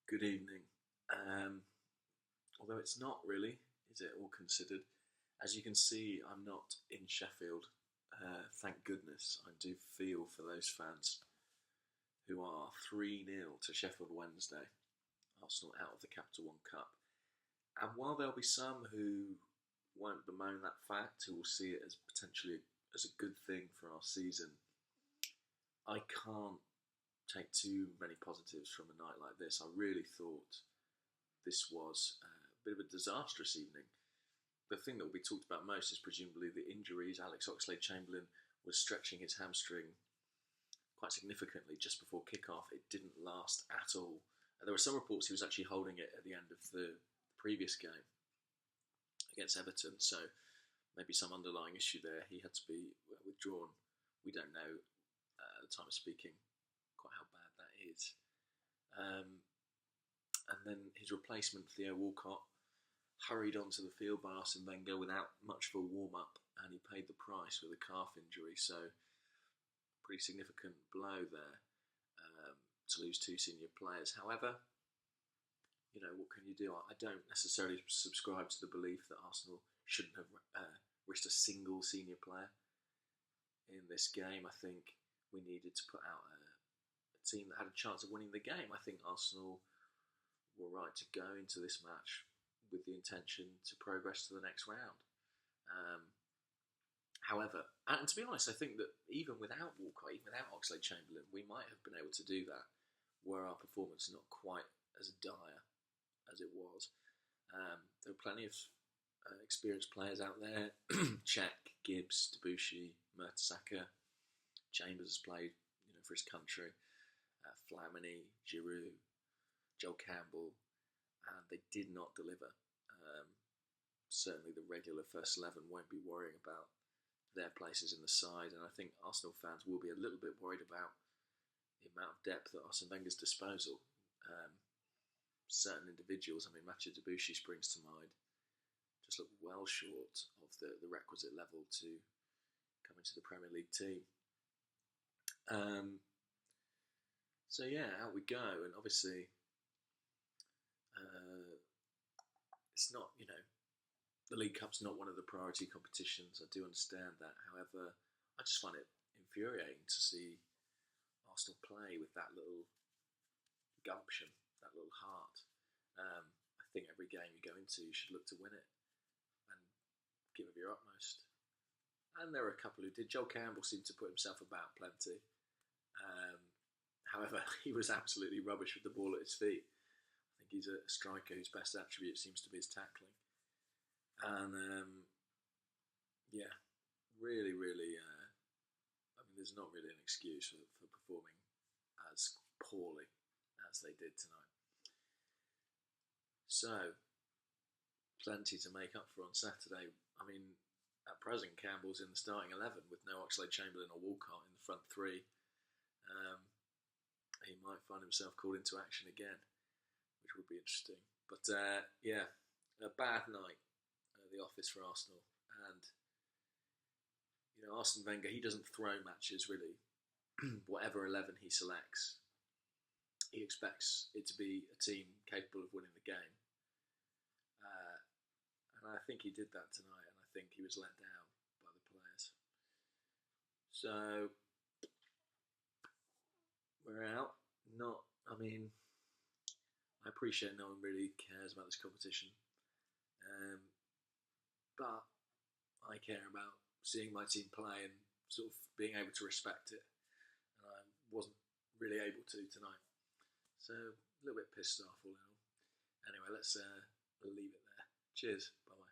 Good evening. Although it's not really, is it, all considered? As you can see, I'm not in Sheffield. Thank goodness. I do feel for those fans who are 3-0 to Sheffield Wednesday, Arsenal out of the Capital One Cup. And while there'll be some who won't bemoan that fact, who will see it as potentially as a good thing for our season, I can't take too many positives from a night like this. I really thought this was a bit of a disastrous evening. The thing that will be talked about most is presumably the injuries. Alex Oxlade-Chamberlain was stretching his hamstring quite significantly just before kick-off. It didn't last at all. There were some reports he was actually holding it at the end of the previous game against Everton, so maybe some underlying issue there. He had to be withdrawn. We don't know at the time of speaking quite how bad that is. And then his replacement, Theo Walcott, hurried onto the field by Arsene Wenger without much of a warm-up, and he paid the price with a calf injury, so pretty significant blow there to lose two senior players. However, what can you do? I don't necessarily subscribe to the belief that Arsenal shouldn't have risked a single senior player in this game. I think we needed to put out a team that had a chance of winning the game. I think Arsenal were right to go into this match with the intention to progress to the next round. However, and to be honest, I think that even without Walcott, even without Oxlade-Chamberlain, we might have been able to do that were our performance not quite as dire as it was. There were plenty of experienced players out there. Cech, Gibbs, Debuchy, Mertesacker. Chambers has played for his country. Flamini, Giroud, Joel Campbell, and they did not deliver. Certainly the regular first 11 won't be worrying about their places in the side, and I think Arsenal fans will be a little bit worried about the amount of depth at Arsene Wenger's disposal. Certain individuals, Mathieu Debuchy springs to mind, just look well short of the requisite level to come into the Premier League team. So yeah, out we go, and obviously it's not, the League Cup's not one of the priority competitions. I do understand that. However, I just find it infuriating to see Arsenal play with that little gumption, that little heart. I think every game you go into, you should look to win it and give it your utmost. And there were a couple who did. Joel Campbell seemed to put himself about plenty. However, he was absolutely rubbish with the ball at his feet. I think he's a striker whose best attribute seems to be his tackling. And really, there's not really an excuse for performing as poorly as they did tonight. So, plenty to make up for on Saturday. At present, Campbell's in the starting 11 with no Oxlade-Chamberlain or Walcott in the front three. He might find himself called into action again, which would be interesting. But a bad night at the office for Arsenal. And, Arsene Wenger, he doesn't throw matches really. Whatever 11 he selects, he expects it to be a team capable of winning the game. And I think he did that tonight, and I think he was let down by the players. So, we're out. I appreciate no one really cares about this competition. But I care about seeing my team play and sort of being able to respect it. And I wasn't really able to tonight. So, a little bit pissed off all in all. Anyway, let's leave it there. Cheers. Bye-bye.